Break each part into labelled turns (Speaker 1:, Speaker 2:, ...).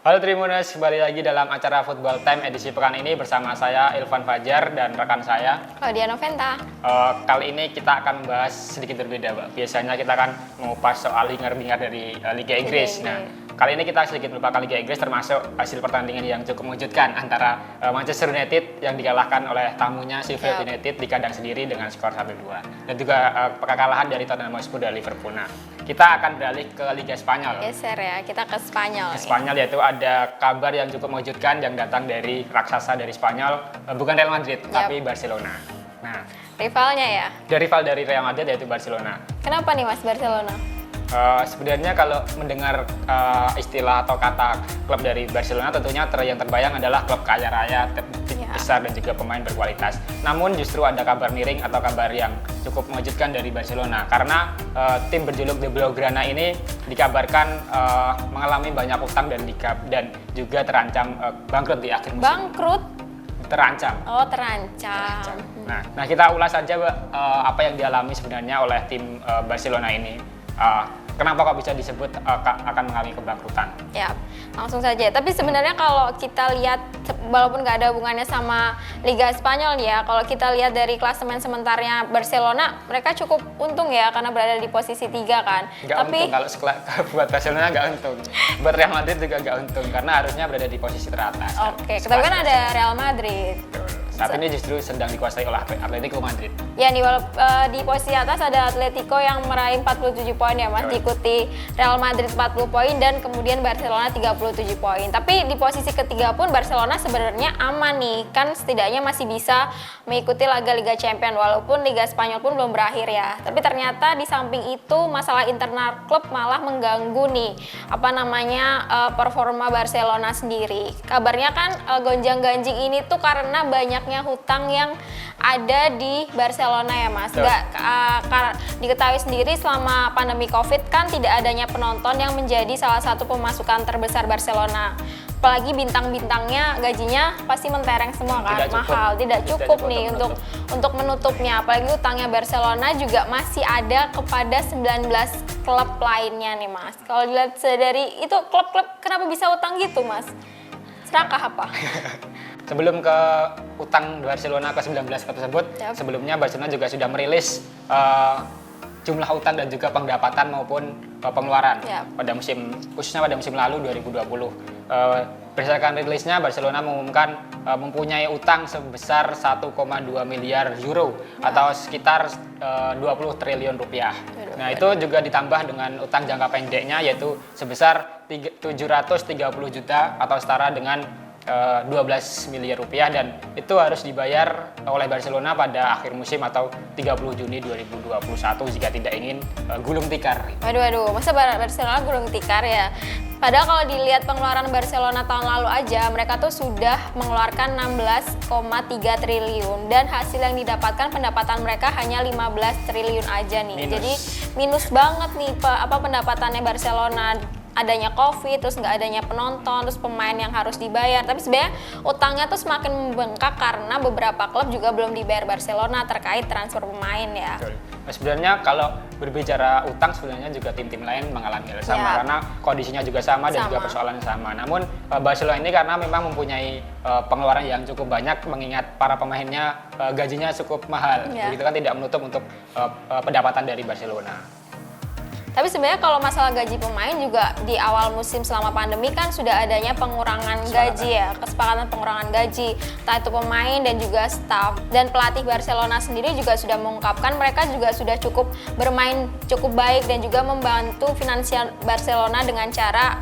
Speaker 1: Halo Trimuners, kembali lagi dalam acara Football Time edisi pekan ini bersama saya Ilvan Fajar dan rekan saya
Speaker 2: Claudia Noventa.
Speaker 1: Kali ini kita akan membahas sedikit berbeda, Mbak. Biasanya kita akan mengupas soal hingar-bingar dari Liga Inggris. Nah, kali ini kita sedikit melupakan Liga Inggris termasuk hasil pertandingan yang cukup mengejutkan antara Manchester United yang dikalahkan oleh tamunya Sheffield United di kandang sendiri dengan skor 1-2 dan juga kekalahan dari Tottenham Hotspur dari Liverpool. Nah, kita akan beralih ke Liga Spanyol.
Speaker 2: Geser ya, kita ke Spanyol.
Speaker 1: Ke Spanyol yaitu ada kabar yang cukup mengejutkan yang datang dari raksasa dari Spanyol, bukan Real Madrid tapi Barcelona. Nah,
Speaker 2: rivalnya ya?
Speaker 1: Rival dari Real Madrid yaitu Barcelona.
Speaker 2: Kenapa nih Mas Barcelona?
Speaker 1: Sebenarnya kalau mendengar istilah atau kata klub dari Barcelona tentunya yang terbayang adalah klub kaya raya, besar dan juga pemain berkualitas. Namun justru ada kabar miring atau kabar yang cukup mengejutkan dari Barcelona karena tim berjuluk The Blaugrana ini dikabarkan mengalami banyak utang dan juga terancam bangkrut di akhir musim.
Speaker 2: Bangkrut?
Speaker 1: Terancam.
Speaker 2: Oh, terancam.
Speaker 1: Nah, kita ulas saja apa yang dialami sebenarnya oleh tim Barcelona ini. Kenapa kok bisa disebut akan mengalami kebangkrutan?
Speaker 2: Ya, langsung saja. Tapi sebenarnya kalau kita lihat, walaupun nggak ada hubungannya sama Liga Spanyol ya, kalau kita lihat dari klasemen sementarnya Barcelona, mereka cukup untung ya karena berada di posisi 3 kan.
Speaker 1: Untung, kalau buat Barcelona nggak untung. Buat Real Madrid juga nggak untung karena harusnya berada di posisi teratas.
Speaker 2: Oke, tapi kan ada Real Madrid.
Speaker 1: Saat ini justru sedang dikuasai oleh Atletico Madrid.
Speaker 2: Ya, di posisi atas ada Atletico yang meraih 47 poin ya Mas, diikuti Real Madrid 40 poin dan kemudian Barcelona 37 poin. Tapi di posisi ketiga pun Barcelona sebenarnya aman nih, kan setidaknya masih bisa mengikuti laga Liga Champions walaupun Liga Spanyol pun belum berakhir ya. Tapi ternyata di samping itu masalah internal klub malah mengganggu nih performa Barcelona sendiri. Kabarnya kan gonjang-ganjing ini tuh karena banyaknya hutang yang ada di Barcelona ya Mas. Diketahui sendiri selama pandemi Covid kan tidak adanya penonton yang menjadi salah satu pemasukan terbesar Barcelona. Apalagi bintang-bintangnya gajinya pasti mentereng semua kan, tidak cukup nih untuk menutupnya. Apalagi utangnya Barcelona juga masih ada kepada 19 klub lainnya nih Mas. Kalau dilihat dari itu klub-klub kenapa bisa utang gitu Mas? Serakah apa?
Speaker 1: Sebelum ke utang Barcelona ke 19 klub tersebut, sebelumnya Barcelona juga sudah merilis jumlah utang dan juga pendapatan maupun pengeluaran khususnya pada musim lalu 2020. Berdasarkan rilisnya, Barcelona mengumumkan mempunyai utang sebesar 1,2 miliar euro atau sekitar 20 triliun rupiah. Nah, itu juga ditambah dengan utang jangka pendeknya yaitu sebesar 730 juta atau setara dengan 12 miliar rupiah dan itu harus dibayar oleh Barcelona pada akhir musim atau 30 Juni 2021 jika tidak ingin gulung tikar.
Speaker 2: Waduh, masa Barcelona gulung tikar ya? Padahal kalau dilihat pengeluaran Barcelona tahun lalu aja, mereka tuh sudah mengeluarkan 16,3 triliun dan hasil yang didapatkan pendapatan mereka hanya 15 triliun aja nih. Jadi minus banget nih pendapatannya Barcelona. Adanya Covid, terus nggak adanya penonton, terus pemain yang harus dibayar. Tapi sebenarnya utangnya tuh semakin membengkak karena beberapa klub juga belum dibayar Barcelona terkait transfer pemain ya.
Speaker 1: Nah, sebenarnya kalau berbicara utang sebenarnya juga tim-tim lain mengalami hal sama karena kondisinya juga sama dan juga persoalannya sama. Namun Barcelona ini karena memang mempunyai pengeluaran yang cukup banyak mengingat para pemainnya gajinya cukup mahal. Begitu kan tidak menutup untuk pendapatan dari Barcelona.
Speaker 2: Tapi sebenarnya kalau masalah gaji pemain juga di awal musim selama pandemi kan sudah adanya pengurangan gaji ya, kesepakatan pengurangan gaji, entah itu pemain dan juga staff. Dan pelatih Barcelona sendiri juga sudah mengungkapkan mereka juga sudah cukup bermain cukup baik dan juga membantu finansial Barcelona dengan cara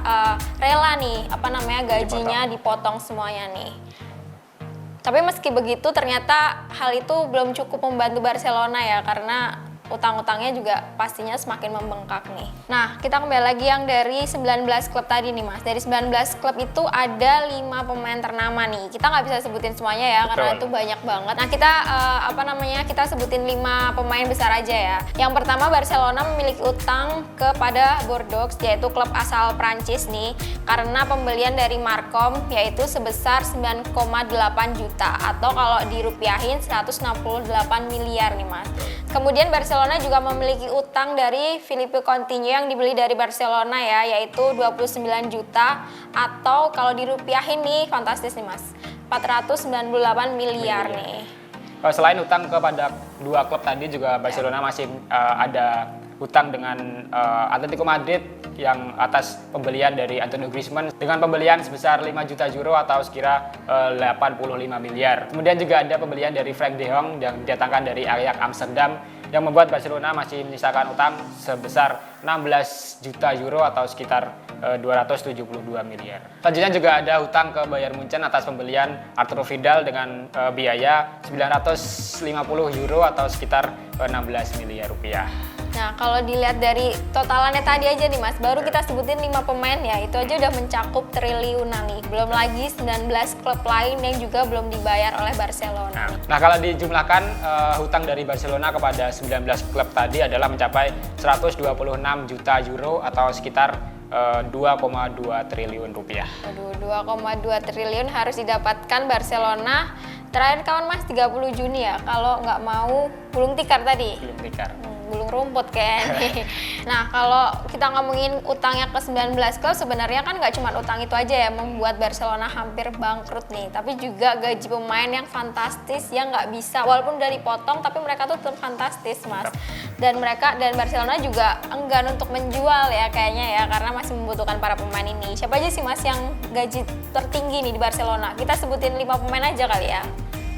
Speaker 2: rela nih gajinya dipotong semuanya nih. Tapi meski begitu ternyata hal itu belum cukup membantu Barcelona ya karena utang-utangnya juga pastinya semakin membengkak nih. Nah, kita kembali lagi yang dari 19 klub tadi nih Mas. Dari 19 klub itu ada 5 pemain ternama nih. Kita nggak bisa sebutin semuanya ya, karena itu banyak banget. Nah, kita kita sebutin 5 pemain besar aja ya. Yang pertama, Barcelona memiliki utang kepada Bordeaux, yaitu klub asal Prancis nih, karena pembelian dari Marcom yaitu sebesar 9,8 juta atau kalau dirupiahin 168 miliar nih Mas. Kemudian Barcelona Barcelona juga memiliki utang dari Filipe Coutinho yang dibeli dari Barcelona ya, yaitu 29 juta atau kalau dirupiahin nih fantastis nih Mas, 498 miliar nih.
Speaker 1: Selain utang kepada dua klub tadi juga Barcelona masih ada hutang dengan Atletico Madrid yang atas pembelian dari Antonio Griezmann dengan pembelian sebesar 5 juta euro atau sekira 85 miliar. Kemudian juga ada pembelian dari Frank de Jong yang didatangkan dari Ajax Amsterdam yang membuat Barcelona masih menyisakan utang sebesar 16 juta euro atau sekitar 272 miliar. Selanjutnya juga ada hutang ke Bayern Munchen atas pembelian Arturo Vidal dengan biaya 950 euro atau sekitar 16 miliar rupiah.
Speaker 2: Nah, kalau dilihat dari totalannya tadi aja nih Mas, baru kita sebutin 5 pemain ya, itu aja udah mencakup triliunan nih. Belum lagi 19 klub lain yang juga belum dibayar oleh Barcelona.
Speaker 1: Nah, kalau dijumlahkan hutang dari Barcelona kepada 19 klub tadi adalah mencapai 126 juta euro atau sekitar 2,2 triliun rupiah.
Speaker 2: Aduh, 2,2 triliun harus didapatkan Barcelona. Terakhir kawan Mas 30 Juni ya, kalau nggak mau gulung tikar tadi.
Speaker 1: Gulung tikar.
Speaker 2: Gulung rumput kayaknya. Nah, kalau kita ngomongin utangnya ke 19 klub, sebenarnya kan nggak cuma utang itu aja ya membuat Barcelona hampir bangkrut nih, tapi juga gaji pemain yang fantastis yang nggak bisa, walaupun udah dipotong tapi mereka tuh tetap fantastis Mas. Dan Barcelona juga enggan untuk menjual ya kayaknya ya, karena masih membutuhkan para pemain ini. Siapa aja sih Mas yang gaji tertinggi nih di Barcelona? Kita sebutin 5 pemain aja kali ya.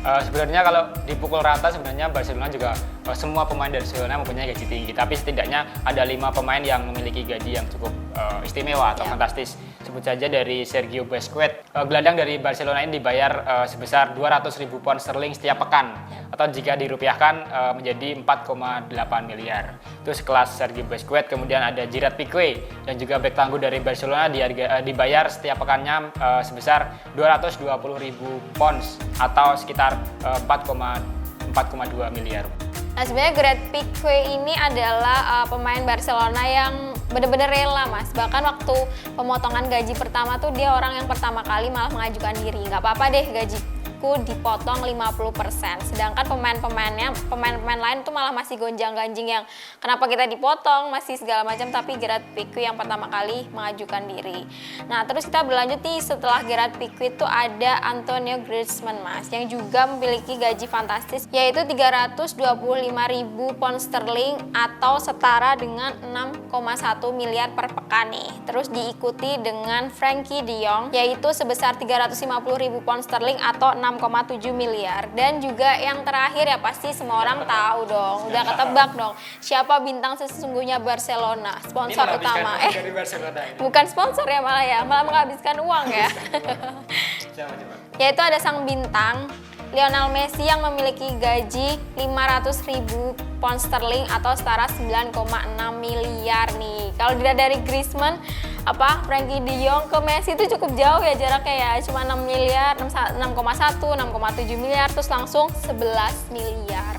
Speaker 1: Sebenarnya kalau dipukul rata sebenarnya Barcelona juga semua pemain dari Barcelona mempunyai gaji tinggi, tapi setidaknya ada 5 pemain yang memiliki gaji yang cukup istimewa atau fantastis. Sebut saja dari Sergio Busquets, gelandang dari Barcelona ini dibayar sebesar 200.000 pound sterling setiap pekan, atau jika dirupiahkan menjadi 4,8 miliar. Itu sekelas Sergio Busquets. Kemudian ada Gerard Piqué dan juga bek tangguh dari Barcelona dibayar setiap pekannya sebesar 220.000 pounds atau sekitar 4,2 miliar.
Speaker 2: Nah, sebenarnya Gerard Piqué ini adalah pemain Barcelona yang benar-benar rela Mas. Bahkan waktu pemotongan gaji pertama tuh dia orang yang pertama kali malah mengajukan diri. Nggak apa-apa deh gajiku dipotong 50%. Sedangkan pemain-pemain lain tuh malah masih gonjang-ganjing yang kenapa kita dipotong, masih segala macam, tapi Gerard Piqué yang pertama kali mengajukan diri. Nah, terus kita berlanjut nih, setelah Gerard Piqué itu ada Antonio Griezmann Mas, yang juga memiliki gaji fantastis yaitu 325.000 pound sterling atau setara dengan 6,1 miliar per pekan nih. Terus diikuti dengan Frenkie de Jong yaitu sebesar 350.000 pound sterling atau 6,7 miliar. Dan juga yang terakhir ya pasti semua orang tahu dong, udah ketebak dong, siapa bintang sesungguhnya Barcelona, sponsor utama.
Speaker 1: Dari Barcelona ini.
Speaker 2: Bukan sponsor ya, malah menghabiskan uang ya. Yaitu ada sang bintang Lionel Messi yang memiliki gaji 500.000 pound sterling atau setara 9,6 miliar nih. Kalau dilihat dari Griezmann, Frenkie de Jong ke Messi itu cukup jauh ya jaraknya ya, cuma 6 miliar, 6,1, 6,7 miliar, terus langsung 11 miliar.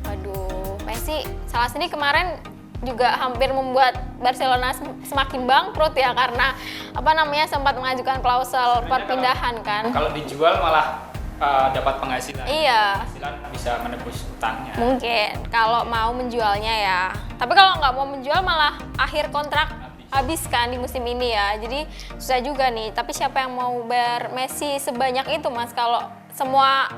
Speaker 2: Waduh, Messi salah sendiri kemarin juga hampir membuat Barcelona semakin bangkrut ya, karena sempat mengajukan klausul perpindahan kan.
Speaker 1: Kalau dijual malah dapat penghasilan.
Speaker 2: Iya.
Speaker 1: Penghasilan bisa menebus utangnya.
Speaker 2: Mungkin kalau mau menjualnya ya. Tapi kalau nggak mau menjual malah akhir kontrak habis kan di musim ini ya. Jadi susah juga nih. Tapi siapa yang mau bayar Messi sebanyak itu Mas? Kalau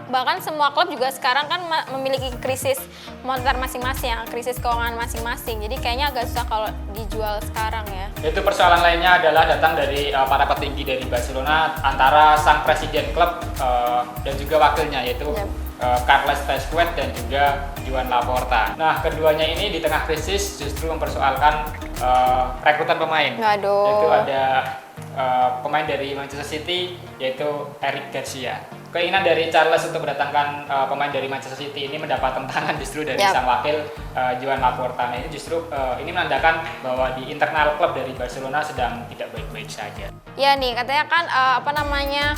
Speaker 2: bahkan semua klub juga sekarang kan memiliki krisis moneter masing-masing, krisis keuangan masing-masing. Jadi kayaknya agak susah kalau dijual sekarang ya.
Speaker 1: Itu persoalan lainnya adalah datang dari para petinggi dari Barcelona, antara sang presiden klub dan juga wakilnya yaitu Carles Busquets dan juga Joan Laporta. Nah, keduanya ini di tengah krisis justru mempersoalkan rekrutan pemain.
Speaker 2: Waduh.
Speaker 1: Yaitu ada pemain dari Manchester City yaitu Eric Garcia. Keinginan dari Charles untuk mendatangkan pemain dari Manchester City ini mendapat tentangan justru dari sang wakil Joan Laporta. Nah, ini justru ini menandakan bahwa di internal klub dari Barcelona sedang tidak baik-baik saja.
Speaker 2: Ya nih, katanya kan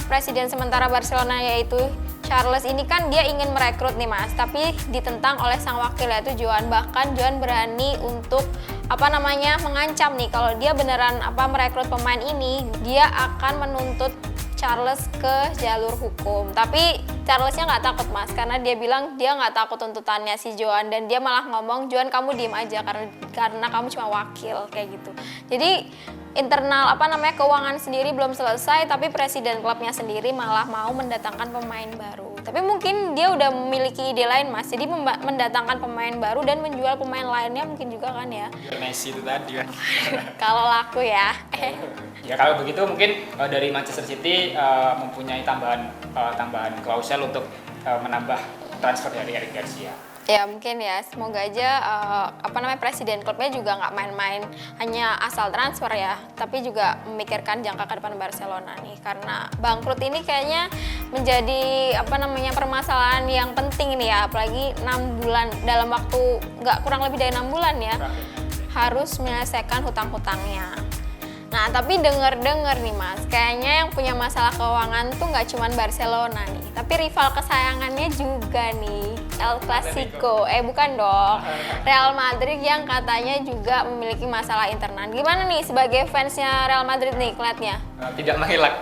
Speaker 2: presiden sementara Barcelona yaitu Charles ini kan dia ingin merekrut nih Mas, tapi ditentang oleh sang wakil yaitu Joan. Bahkan Joan berani untuk mengancam nih kalau dia beneran merekrut pemain ini, dia akan menuntut Charles ke jalur hukum. Tapi Charlesnya nggak takut Mas, karena dia bilang dia nggak takut tuntutannya si Joan, dan dia malah ngomong, Joan kamu diem aja karena kamu cuma wakil kayak gitu. Jadi internal keuangan sendiri belum selesai, tapi presiden klubnya sendiri malah mau mendatangkan pemain baru. Tapi mungkin dia udah memiliki ide lain Mas, jadi mendatangkan pemain baru dan menjual pemain lainnya mungkin juga kan ya.
Speaker 1: Messi itu tadi kan.
Speaker 2: Kalau laku ya.
Speaker 1: Ya kalau begitu mungkin dari Manchester City mempunyai tambahan klausel untuk menambah transfer dari Eric Garcia.
Speaker 2: Ya mungkin ya, semoga aja presiden klubnya juga nggak main-main hanya asal transfer ya, tapi juga memikirkan jangka ke depan Barcelona nih, karena bangkrut ini kayaknya menjadi permasalahan yang penting nih ya, apalagi 6 bulan, dalam waktu nggak kurang lebih dari 6 bulan ya, harus menyelesaikan hutang-hutangnya. Nah tapi denger nih Mas, kayaknya yang punya masalah keuangan tuh nggak cuma Barcelona nih, tapi rival kesayangannya juga nih, El Clasico. Bukan dong, Real Madrid yang katanya juga memiliki masalah internal. Gimana nih sebagai fansnya Real Madrid nih kelihatannya?
Speaker 1: Tidak mengelak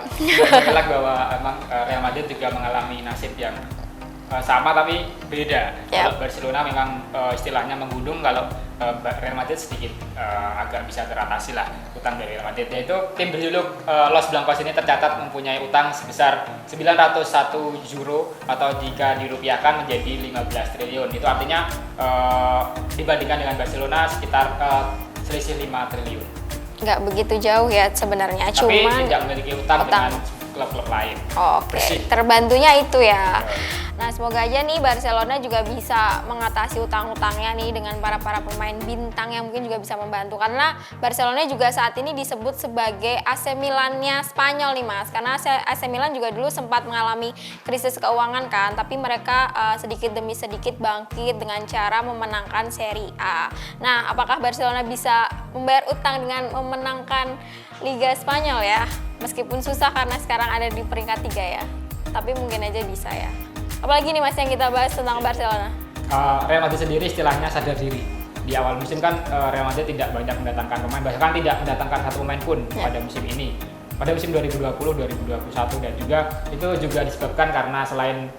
Speaker 1: bahwa emang Real Madrid juga mengalami nasib yang sama tapi beda. Kalau Barcelona memang istilahnya menggunung, kalau Real Madrid sedikit agak bisa teratasi lah utang dari Real Madrid. Yaitu tim berjuluk Los Blancos ini tercatat mempunyai utang sebesar 901 euro atau jika dirupiahkan menjadi 15 triliun. Itu artinya dibandingkan dengan Barcelona sekitar selisih 5 triliun. Nggak
Speaker 2: begitu jauh ya sebenarnya,
Speaker 1: tapi tidak memiliki utang dengan klub-klub lain.
Speaker 2: Oke. Terbantunya itu ya. Nah semoga aja nih Barcelona juga bisa mengatasi utang-utangnya nih dengan para pemain bintang yang mungkin juga bisa membantu, karena Barcelona juga saat ini disebut sebagai AC Milan-nya Spanyol nih Mas, karena AC Milan juga dulu sempat mengalami krisis keuangan kan, tapi mereka sedikit demi sedikit bangkit dengan cara memenangkan Serie A. Nah apakah Barcelona bisa membayar utang dengan memenangkan Liga Spanyol ya, meskipun susah karena sekarang ada di peringkat 3 ya, tapi mungkin aja bisa ya. Apalagi nih Mas yang kita bahas tentang Barcelona?
Speaker 1: Real Madrid sendiri istilahnya sadar diri. Di awal musim kan Real Madrid tidak banyak mendatangkan pemain, bahkan tidak mendatangkan satu pemain pun pada musim ini. Pada musim 2020-2021 dan juga itu juga disebabkan karena selain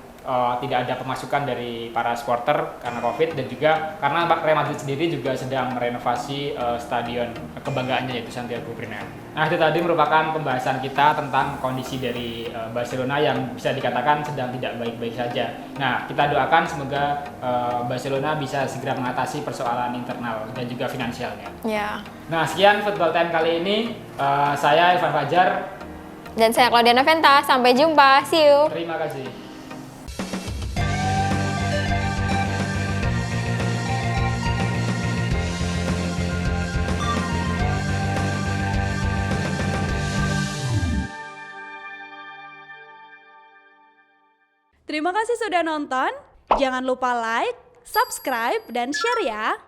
Speaker 1: tidak ada pemasukan dari para supporter karena Covid, dan juga karena Real Madrid sendiri juga sedang merenovasi stadion kebanggaannya yaitu Santiago Bernabeu. Nah itu tadi merupakan pembahasan kita tentang kondisi dari Barcelona yang bisa dikatakan sedang tidak baik-baik saja. Nah kita doakan semoga Barcelona bisa segera mengatasi persoalan internal dan juga finansialnya.
Speaker 2: Ya.
Speaker 1: Nah sekian Football Time kali ini, saya Ivan Fajar
Speaker 2: dan saya Claudia Noventa. Sampai jumpa, see you.
Speaker 1: Terima kasih.
Speaker 3: Terima kasih sudah nonton. Jangan lupa like, subscribe, dan share ya.